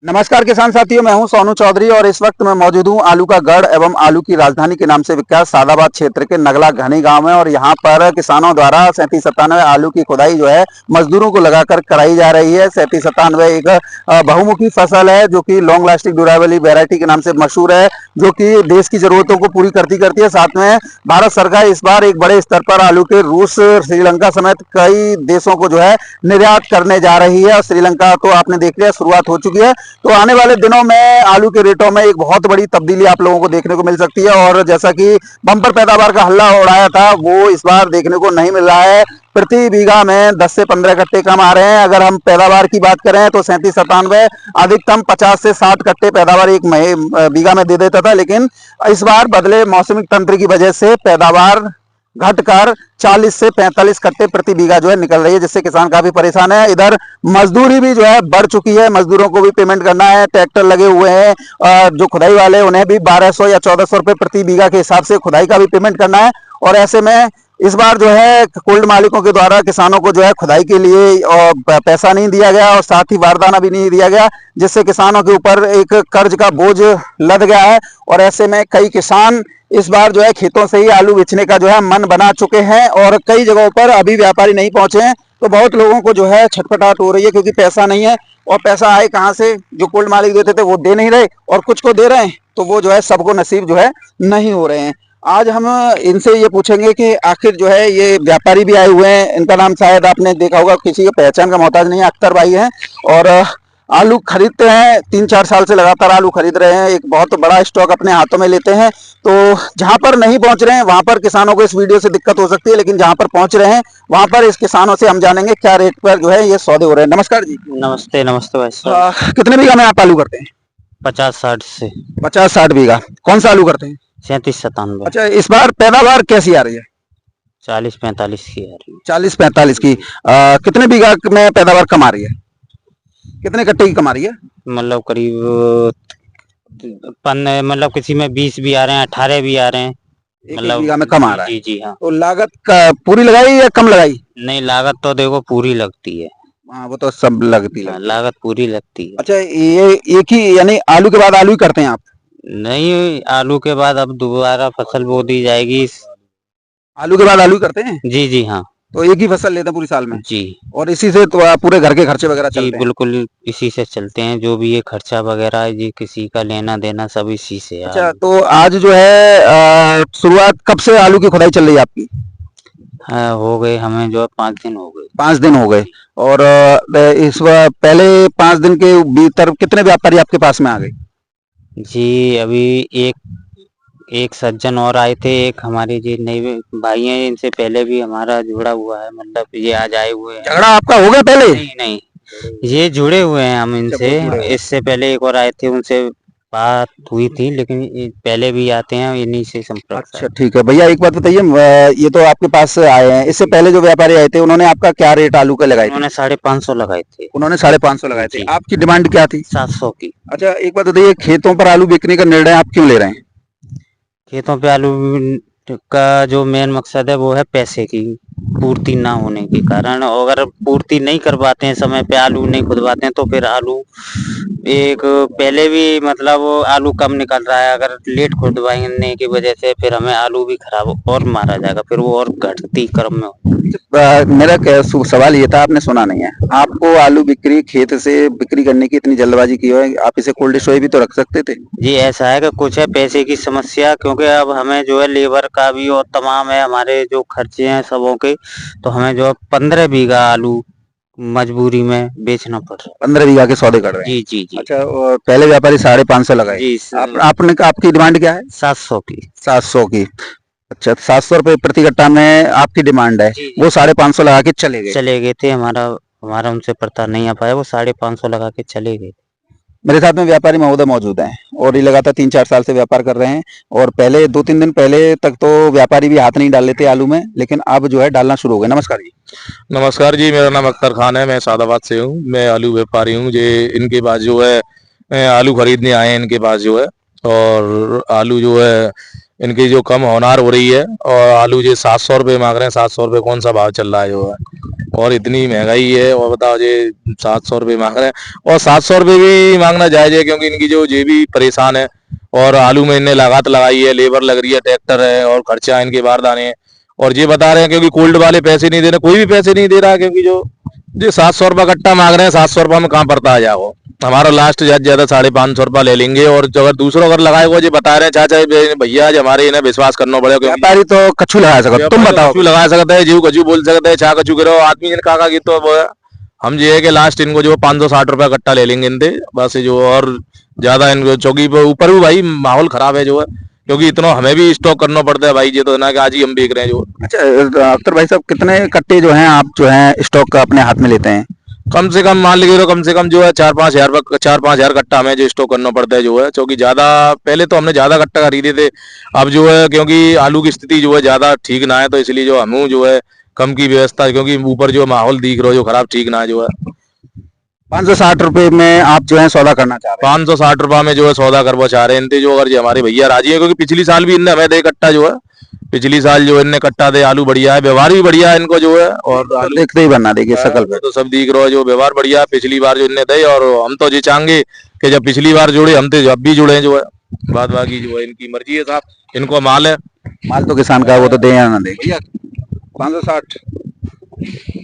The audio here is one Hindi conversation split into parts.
नमस्कार किसान साथियों, मैं हूं सोनू चौधरी और इस वक्त मैं मौजूद हूं आलू का गढ़ एवं आलू की राजधानी के नाम से विख्यात सादाबाद क्षेत्र के नगला घनी गांव में। और यहां पर किसानों द्वारा 3797 आलू की खुदाई जो है मजदूरों को लगाकर कराई जा रही है। 3797 एक बहुमुखी फसल है जो कि लॉन्ग लास्टिंग ड्यूरेबल वेरायटी के नाम से मशहूर है, जो कि देश की जरूरतों को पूरी करती है। साथ में भारत सरकार इस बार एक बड़े स्तर पर आलू के रूस, श्रीलंका समेत कई देशों को जो है निर्यात करने जा रही है। और श्रीलंका तो आपने देख लिया, शुरुआत हो चुकी है। तो आने वाले दिनों में आलू के रेटों में एक बहुत बड़ी तब्दीली आप लोगों को देखने को मिल सकती है। और जैसा कि बम्पर पैदावार का हल्ला उड़ाया था, वो इस बार देखने को नहीं मिल रहा है। प्रति बीघा में 10 से 15 कट्टे कम आ रहे हैं। अगर हम पैदावार की बात करें तो 3797 अधिकतम 50 से 60 कट्टे पैदावार एक बीघा में दे देता था, लेकिन इस बार बदले मौसमी तंत्र की वजह से पैदावार घटकर 40 से 45 कट्टे प्रति बीघा जो है निकल रही है, जिससे किसान काफी परेशान है। इधर मजदूरी भी जो है बढ़ चुकी है, मजदूरों को भी पेमेंट करना है। ट्रैक्टर लगे हुए हैं, जो खुदाई वाले उन्हें भी 1200 या 1400 रुपए प्रति बीघा के हिसाब से खुदाई का भी पेमेंट करना है। और ऐसे में इस बार जो है कोल्ड मालिकों के द्वारा किसानों को जो है खुदाई के लिए पैसा नहीं दिया गया और साथ ही वारदाना भी नहीं दिया गया, जिससे किसानों के ऊपर एक कर्ज का बोझ लद गया है। और ऐसे में कई किसान इस बार जो है खेतों से ही आलू बेचने का जो है मन बना चुके हैं और कई जगहों पर अभी व्यापारी नहीं पहुंचे हैं। तो बहुत लोगों को जो है छटपटाहट हो रही है, क्योंकि पैसा नहीं है। और पैसा आए कहाँ से? जो कोल्ड मालिक देते थे वो दे नहीं रहे, और कुछ को दे रहे हैं तो वो जो है सबको नसीब जो है नहीं हो रहे हैं। आज हम इनसे ये पूछेंगे कि आखिर जो है ये व्यापारी भी आए हुए हैं, इनका नाम शायद आपने देखा होगा, किसी के पहचान का मोहताज नहीं है, अख्तर भाई हैं। और आलू खरीदते हैं, 3-4 साल से लगातार आलू खरीद रहे हैं, एक बहुत बड़ा स्टॉक अपने हाथों में लेते हैं। तो जहां पर नहीं पहुंच रहे हैं वहां पर किसानों को इस वीडियो से दिक्कत हो सकती है, लेकिन जहां पर पहुंच रहे हैं वहां पर इस किसानों से हम जानेंगे क्या रेट पर जो है ये सौदे हो रहे हैं। नमस्कार जी। नमस्ते नमस्ते भाई साहब। कितने बीघा में आप आलू करते हैं? 50-60 से 50-60 बीघा। कौन सा आलू करते हैं? 37-97। अच्छा, इस बार पैदावार कैसी आ रही है? 40-45 की आ रही 40-45 की। कितने बीघा में पैदावार कम आ रही है? कितने कट्टे की कमा रही है? मतलब करीब मतलब किसी में 20 भी आ रहे हैं, 18 भी आ रहे हैं। एक मतलब बीघा में कम आ रहा है। जी जी हाँ। तो लागत का पूरी लगाई या कम लगाई? नहीं, लागत तो देखो पूरी लगती है। हाँ, वो तो सब लगती हाँ, है। लागत पूरी लगती है। अच्छा, ये एक ही यानी आलू के बाद आलू ही करते हैं आप? नहीं, आलू के बाद अब दोबारा फसल बो दी जाएगी। आलू के बाद आलू ही करते हैं? जी जी हाँ। तो एक ही फसल लेते हैं पूरी साल में? जी और इसी से तो पूरे घर के खर्चे वगैरह जी चलते हैं? बिल्कुल, इसी से चलते हैं। जो भी ये खर्चा वगैरह है जी, किसी का लेना देना सब इसी से है। अच्छा, तो आज जो है शुरुआत कब से आलू की खुदाई चल रही है आपकी? हाँ, हो गए हमें जो है 5 दिन हो गए। 5 दिन हो गए। और पहले 5 दिन के भीतर कितने व्यापारी आपके पास में आ गए? जी अभी एक सज्जन और आए थे, एक हमारे जी नए भाई हैं, इनसे पहले भी हमारा जुड़ा हुआ है, मतलब ये आज आए हुए हैं। झगड़ा आपका हो गया पहले? नहीं नहीं, ये जुड़े हुए हैं हम इनसे। इससे पहले एक और आए थे, उनसे बात हुई थी, लेकिन ये पहले भी आते हैं, इन्हीं से संपर्क। अच्छा ठीक है भैया, एक बात बताइए, ये तो आपके पास से आए हैं, इससे पहले जो व्यापारी आए थे उन्होंने आपका क्या रेट आलू का लगाए थे? उन्होंने 550 लगाए थे। उन्होंने 550 लगाए थे। आपकी डिमांड क्या थी? 700 की। अच्छा, एक बात बताइए, खेतों पर आलू बिकने का निर्णय आप क्यों ले रहे हैं? खेतों पे आलू का जो मेन मकसद है वो है पैसे की पूर्ति ना होने के कारण। अगर पूर्ति नहीं कर पाते हैं, समय पे आलू नहीं खुदवाते हैं, तो फिर आलू एक पहले भी मतलब आलू कम निकल रहा है। अगर लेट खुदवाने की वजह से फिर हमें आलू भी खराब और मारा जाएगा, फिर वो और घटती क्रम में हो। मेरा सवाल ये था, आपने सुना नहीं है, आपको आलू बिक्री खेत से बिक्री करने की इतनी जल्दबाजी की है, आप इसे कोल्ड स्टोरेज भी तो रख सकते थे। जी ऐसा है कि कुछ है पैसे की समस्या, क्योंकि अब हमें जो है लेबर का भी और तमाम है हमारे जो खर्चे हैं सबों के, तो हमें जो 15 बीघा आलू मजबूरी में बेचना पड़ रहा है। 15 बीघा के सौदे कर रहे हैं? जी जी जी। अच्छा, और पहले व्यापारी 550 लगाए जी आपने आपकी डिमांड क्या है? 700 की। 700 की। अच्छा, 700 रुपए प्रति कट्टा में आपकी डिमांड है। वो 550 लगा के चले गए थे। हमारा उनसे पड़ता नहीं आ पाया, वो 550 लगा के चले गए। मेरे साथ में व्यापारी महोदय मौजूद हैं और ये लगातार 3-4 साल से व्यापार कर रहे हैं। और पहले 2-3 दिन पहले तक तो व्यापारी भी हाथ नहीं डाल लेते आलू में, लेकिन अब जो है डालना शुरू हो गए। नमस्कार जी। नमस्कार जी, मेरा नाम अख्तर खान है, मैं सादाबाद से हूँ, मैं आलू व्यापारी हूँ। ये इनके पास जो है आलू खरीदने आए हैं इनके पास जो है, और आलू जो है इनकी जो कम होनार हो रही है। और आलू जी 700 रुपये मांग रहे हैं। 700 रुपये कौन सा भाव चल रहा है जो है, और इतनी महंगाई है। और बताओ जी 700 रुपये मांग रहे हैं, और 700 रुपये भी मांगना जायज है, क्योंकि इनकी जो जे भी परेशान है। और आलू में इनने लागत लगाई है, लेबर लग रही है, ट्रैक्टर है, और खर्चा इनके बारदाने हैं। और ये बता रहे हैं क्योंकि कोल्ड वाले पैसे नहीं दे रहे, कोई भी पैसे नहीं दे रहा, क्योंकि जो 700 रुपये कट्टा मांग रहे हैं, 700 रुपये में कहाँ पड़ता आ जाओ। हमारा लास्ट ज्यादा 550 रुपये ले लेंगे। और जो अगर दूसरों अगर लगाए वो जो बता रहे हैं चाचा भैया, आज हमारे इन्हें विश्वास करना पड़ेगा, क्योंकि व्यापारी तो कछु लगा सकते, तुम बताओ। कछु लगा सकता है, जीव कछु बोल सकते हैं, चाह कछु करो आदमी जिन काका की। तो वो है, हम ये है कि लास्ट इनको जो 560 रुपया कट्टा ले लेंगे इनसे बस। जो और ज्यादा इनको चौकी पे ऊपर भी भाई माहौल खराब है जो है, क्योंकि इतना हमें भी स्टॉक करना पड़ता है भाई। ये तो ना कि आज ही हम बेच रहे हैं जो। अच्छा अख्तर भाई साहब, कितने कट्टे जो हैं आप जो है स्टॉक अपने हाथ में लेते हैं? कम से कम मान लीजिए, कम से कम जो है 4-5 हजार कट्टा हमें जो स्टॉक करना पड़ता है जो है, क्योंकि ज्यादा पहले तो हमने ज्यादा कट्टा खरीदे थे। अब जो है क्योंकि आलू की स्थिति जो है ज्यादा ठीक ना है, तो इसलिए जो हम जो है कम की व्यवस्था, क्योंकि ऊपर जो माहौल दिख रहा है जो खराब ठीक ना है जो है। 560 रुपए में आप जो है सौदा करना चाह रहे हैं? 560 रुपये में जो है सौदा करवा चाह रहे हैं इनते जो। अगर जो हमारे भैया राजी है, क्योंकि पिछली साल भी इनने हमें दे कट्टा जो है, पिछली साल जो इनने कट्टा दे। आलू बढ़िया है, व्यवहार भी बढ़िया है इनको जो है। और तो देखते ही बनना देखिए शकल पे तो सब दिख रहा है जो व्यवहार बढ़िया है। पिछली बार जो इनने दे, और हम तो ये चाहेंगे कि जब पिछली बार जुड़े हम तो अब भी जुड़े जो है। बाद बाकी जो है इनकी मर्जी है साहब, इनको माल है। माल तो किसान का है, वो तो दे या ना दे। भैया 560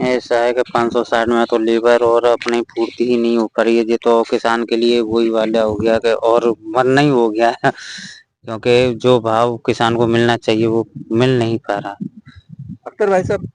ऐसा है कि 560 में तो लेबर और अपनी पूर्ति ही नहीं हो पा रही है। ये तो किसान के लिए वही वाला हो गया कि और मरना ही हो गया है, क्योंकि जो भाव किसान को मिलना चाहिए वो मिल नहीं पा रहा। अख्तर भाई साहब,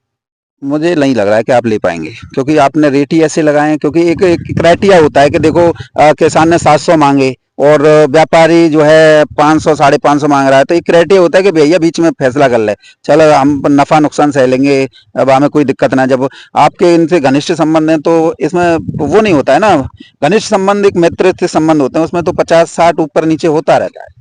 मुझे नहीं लग रहा है कि आप ले पाएंगे, क्योंकि आपने रेट ही ऐसे लगाए हैं। क्योंकि एक क्राइटेरिया होता है कि देखो किसान ने 700 मांगे और व्यापारी जो है 500 550 मांग रहा है, तो एक क्राइटेरिया होता है कि भैया बीच में फैसला कर ले, चलो हम नफा नुकसान सह लेंगे, अब हमें कोई दिक्कत ना। जब आपके इनसे घनिष्ठ संबंध है तो इसमें वो नहीं होता है ना। घनिष्ठ संबंध एक मित्र संबंध होते हैं, उसमें तो 50-60 ऊपर नीचे होता रहता है।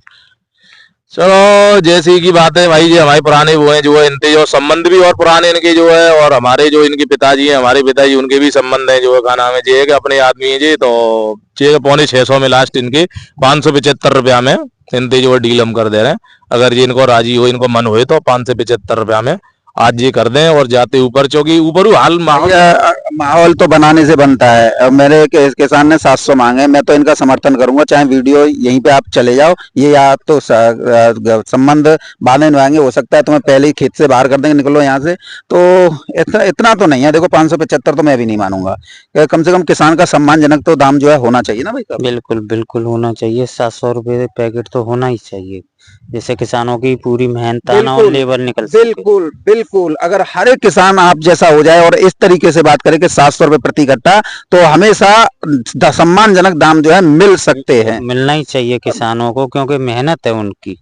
चलो जैसी की बात है भाई, जी हमारे पुराने वो हैं जो है, इनके जो संबंध भी और पुराने इनके जो है। और हमारे जो इनके पिताजी हैं, हमारे पिताजी, उनके भी संबंध है जो है। का नाम है जी, कि अपने आदमी है जी। तो 6-650 में लास्ट इनके 575 रुपया में इनते जो है डील हम कर दे रहे हैं। अगर जी इनको राजी हो, इनको मन हो तो 575 रुपया में आज ये कर दें। और जाते ऊपर, चौकी ऊपर हाल माहौल माहौल तो बनाने से बनता है। अब मेरे किसान ने 700 मांगे, मैं तो इनका समर्थन करूंगा, चाहे वीडियो यहीं पे आप चले जाओ। ये या तो संबंध बांधे निभाएंगे, हो सकता है तुम्हें पहले ही खेत से बाहर कर देंगे, निकलो यहाँ से। तो इतना तो नहीं है। देखो 575 तो मैं भी नहीं मानूंगा। कम से कम किसान का सम्मानजनक तो दाम जो है होना चाहिए ना भाई साहब। बिल्कुल बिल्कुल होना चाहिए। 700 रुपये पैकेट तो होना ही चाहिए, जिससे किसानों की पूरी मेहनत और लेबर निकल सके। बिल्कुल बिल्कुल, अगर हर एक किसान आप जैसा हो जाए और इस तरीके से बात करे कि 700 रुपए प्रति कट्टा, तो हमेशा सम्मानजनक दाम जो है मिल सकते हैं। मिलना ही चाहिए किसानों को, क्योंकि मेहनत है, उनकी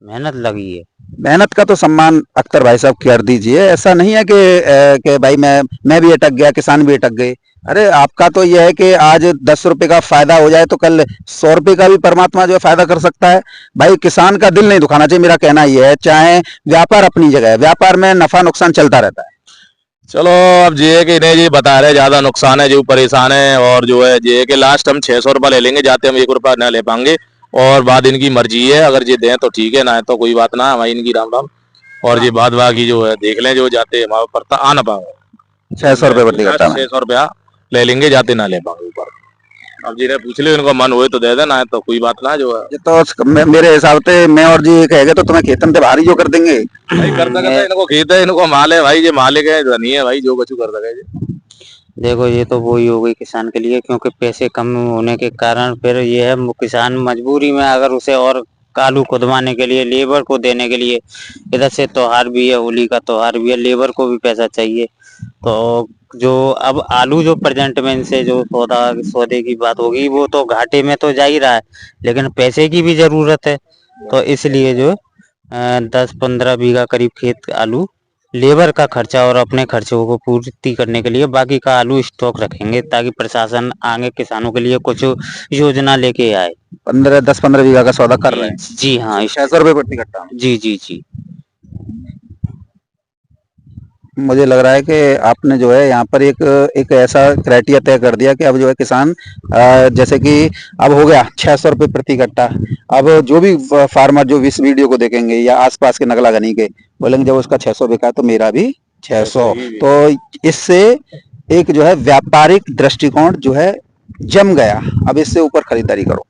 मेहनत लगी है। मेहनत का तो सम्मान अख्तर भाई साहब कर दीजिए। ऐसा नहीं है कि भाई मैं भी अटक गया, किसान भी अटक गए। अरे आपका तो यह है कि आज 10 रुपए का फायदा हो जाए तो कल 100 रुपए का भी परमात्मा जो है फायदा कर सकता है। भाई किसान का दिल नहीं दुखाना चाहिए, मेरा कहना यह है। चाहे व्यापार अपनी जगह है, व्यापार में नफा नुकसान चलता रहता है। चलो अब ये है कि इन्हें ये बता रहे ज्यादा नुकसान है, जो परेशान है। और जो है ये है कि लास्ट हम 600 रुपये ले लेंगे, जाते हम 1 रुपया न ले पाएंगे। और बाद इनकी मर्जी है, अगर ये दें तो ठीक है, ना तो कोई बात ना, हमारी इनकी राम राम। और ये बाद बाकी जो है देख लें, जो जाते हमारे पड़ता आ ना पाओ। 600 रुपए प्रति कट्टा में 600 रुपया ले लेंगे, जाते ना ले पाओ ऊपर। अब जिन्हें पूछ ले, उनको मन हुए तो दे देना, तो कोई बात ना जो है। ये तो मेरे हिसाब से मैं और जी कहेंगे तो तुम्हें खेतन से बाहर ही जो कर देंगे। भाई कर सकते हैं, इनको खेत है, इनको माल है भाई, ये मालिक है, धनी है भाई, जो कछु कर सके। देखो ये तो वही हो गई किसान के लिए, क्योंकि पैसे कम होने के कारण फिर ये है किसान मजबूरी में, अगर उसे और आलू खुदवाने के लिए, लेबर को देने के लिए, इधर से त्योहार भी है, होली का त्योहार भी है, लेबर को भी पैसा चाहिए। तो जो अब आलू जो प्रेजेंट में इनसे जो सौदे की बात होगी, वो तो घाटे में तो जा ही रहा है, लेकिन पैसे की भी जरूरत है। तो इसलिए जो 10-15 बीघा करीब खेत आलू, लेबर का खर्चा और अपने खर्चों को पूर्ति करने के लिए बाकी का आलू स्टॉक रखेंगे, ताकि प्रशासन आगे किसानों के लिए कुछ योजना लेके आए। 10-15 बीघा का सौदा कर रहे हैं। जी हाँ, 600 रुपए प्रति कट्टा में। जी जी जी। मुझे लग रहा है कि आपने जो है यहाँ पर एक ऐसा क्राइटेरिया तय कर दिया कि अब जो है किसान जैसे कि अब हो गया 600 रुपये प्रति कट्टा। अब जो भी फार्मर जो इस वीडियो को देखेंगे या आसपास के नगला गनी के बोलेंगे जब उसका 600 बिका तो मेरा भी 600। तो इससे एक जो है व्यापारिक दृष्टिकोण जो है जम गया। अब इससे ऊपर खरीदारी करो।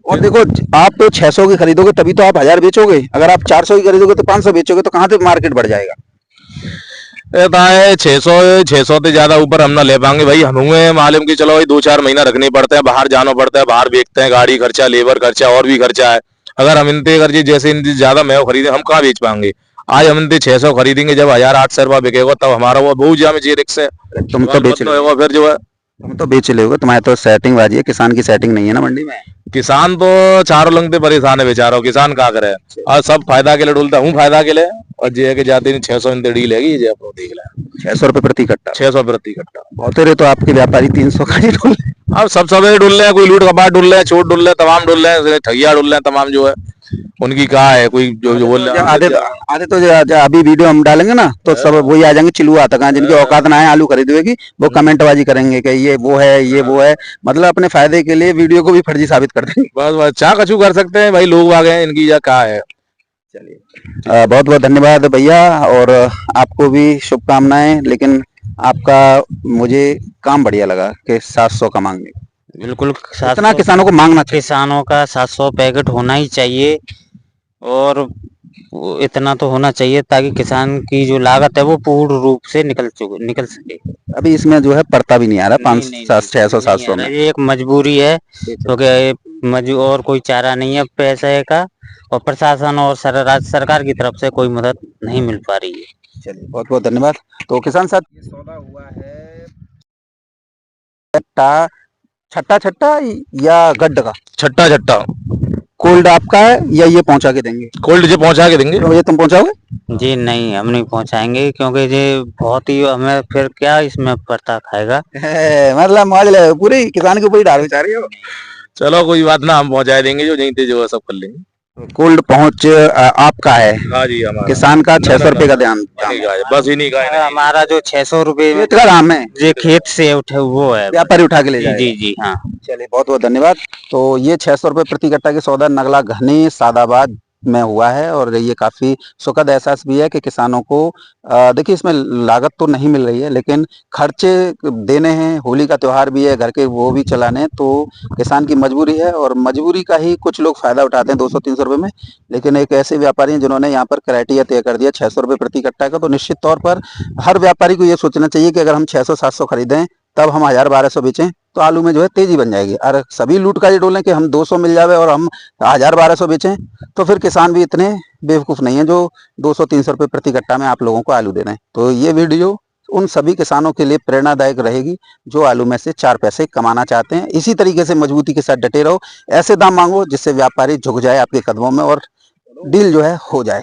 और देखो आप तो 600 की खरीदोगे तभी तो आप 1000 बेचोगे। अगर आप 400 की खरीदोगे तो 500 बेचोगे, तो कहाँ से मार्केट बढ़ जाएगा। है 600 से ज्यादा ऊपर हम ना ले पाएंगे भाई। हमें मालूम की चलो भाई 2-4 महीना रखने पड़ते हैं, बाहर जाना पड़ता है, बाहर बेचते हैं, गाड़ी खर्चा, लेबर खर्चा और भी खर्चा है। अगर हम इनते खर्चे जैसे इनसे ज्यादा मैं खरीदे हम कहाँ बेच पाएंगे। आज हम इनते 600 खरीदेंगे, जब 1800 रुपया बिकेगा तब हमारा वो बहुत ज्यादा में रिक्स है। तुम तो बेच होगा फिर जो है तुम तो बेच ले, तुम्हारे तो सेटिंग बाजी है, किसान की सेटिंग नहीं है ना मंडी में। किसान तो चारों लंगते परेशान है बेचारा। किसान क्या करे, आज सब फायदा के लिए डुलता हूँ, फायदा के लिए। और जे के जाते 600 इनते डील है जे अपनो देख ले 600 रुपये प्रति कट्टा। 600 प्रति कट्टा बहुत रहे तो आपके व्यापारी 300 का ही डोल। अब सब सवेरे डुल रहे हैं, कोई लूट कपाट डुल रहे हैं, चोट डुल रहे हैं, तमाम डुल रहे हैं, ठगिया डुल रहे हैं, तमाम जो है उनकी कहा है। कोई जो बोल रहे हैं आधे तो अभी वीडियो हम डालेंगे ना तो सब वही आ जाएंगे चिलुआ तक, जिनकी औकात ना है आलू खरीदने की, वो कमेंटबाजी करेंगे कि ये वो है, ये वो है। मतलब अपने फायदे के लिए वीडियो को भी फर्जी साबित कर देंगे। बस बस चाह कचू कर सकते हैं भाई, लोग आ गए इनकी या कहा है। चलिए बहुत बहुत धन्यवाद भैया, और आपको भी शुभकामनाएं। लेकिन आपका मुझे काम बढ़िया लगा कि 700 का मांगने, बिल्कुल इतना 700 किसानों को मांगना चाहिए। किसानों का 700 पैकेट होना ही चाहिए, और वो इतना तो होना चाहिए ताकि किसान की जो लागत है वो पूर्ण रूप से निकल सके। अभी इसमें जो है पड़ता भी नहीं आ रहा नहीं, 500 नहीं, 600 नहीं आ 700 रहा। में। ये एक मजबूरी है, क्योंकि और कोई चारा नहीं है पैसे का, और प्रशासन और राज्य सरकार की तरफ से कोई मदद नहीं मिल पा रही है। चलिए बहुत बहुत धन्यवाद। तो किसान साथ ये सौदा हुआ है छट्टा छट्टा या गड्ढ का। छट्टा छट्टा कोल्ड आपका है या ये पहुंचा के देंगे। कोल्ड जे पहुंचा के देंगे। तो ये तुम पहुंचाओगे। जी नहीं, हम नहीं पहुंचाएंगे, क्योंकि ये बहुत ही हमें फिर क्या इसमें पड़ता खाएगा। मतलब मौज ले पूरी किसान के ऊपर ही डाल रही हो। चलो कोई बात ना, हम पहुंचा देंगे, जो यहीं थे जो है सब कर लेंगे। कोल्ड पहुंच आपका है। हाँ जी हमारा किसान का 600 रुपए का ध्यान। बस इन्हीं का है। हमारा जो 600 रुपए खेत का दाम है, ये खेत से उठे वो है, व्यापारी उठा के ले जी जाएगा। जी जी हाँ। चलिए बहुत बहुत धन्यवाद। तो ये 600 रुपए प्रति कट्टा की सौदा नगला घनी सादाबाद में हुआ है, और ये काफी सुखद एहसास भी है कि किसानों को देखिए इसमें लागत तो नहीं मिल रही है, लेकिन खर्चे देने हैं, होली का त्योहार भी है, घर के वो भी चलाने हैं, तो किसान की मजबूरी है, और मजबूरी का ही कुछ लोग फायदा उठाते हैं 200-300 रुपए में। लेकिन एक ऐसे व्यापारी हैं जिन्होंने यहाँ पर क्राइटेरिया तय कर दिया 600 रुपए प्रति कट्टा का, तो निश्चित तौर पर हर व्यापारी को ये सोचना चाहिए कि अगर हम 600-700 खरीदें तब हम 1000-1200 बेचें तो आलू में जो है तेजी बन जाएगी। और सभी लूट का ये डोलें कि हम 200 मिल जावे और हम 1000-1200 बेचें, तो फिर किसान भी इतने बेवकूफ नहीं है जो 200-300 रुपए प्रति कट्टा में आप लोगों को आलू दे रहे हैं। तो ये वीडियो उन सभी किसानों के लिए प्रेरणादायक रहेगी जो आलू में से 4 पैसे कमाना चाहते हैं। इसी तरीके से मजबूती के साथ डटे रहो, ऐसे दाम मांगो जिससे व्यापारी झुक जाए आपके कदमों में और डील जो है हो जाए।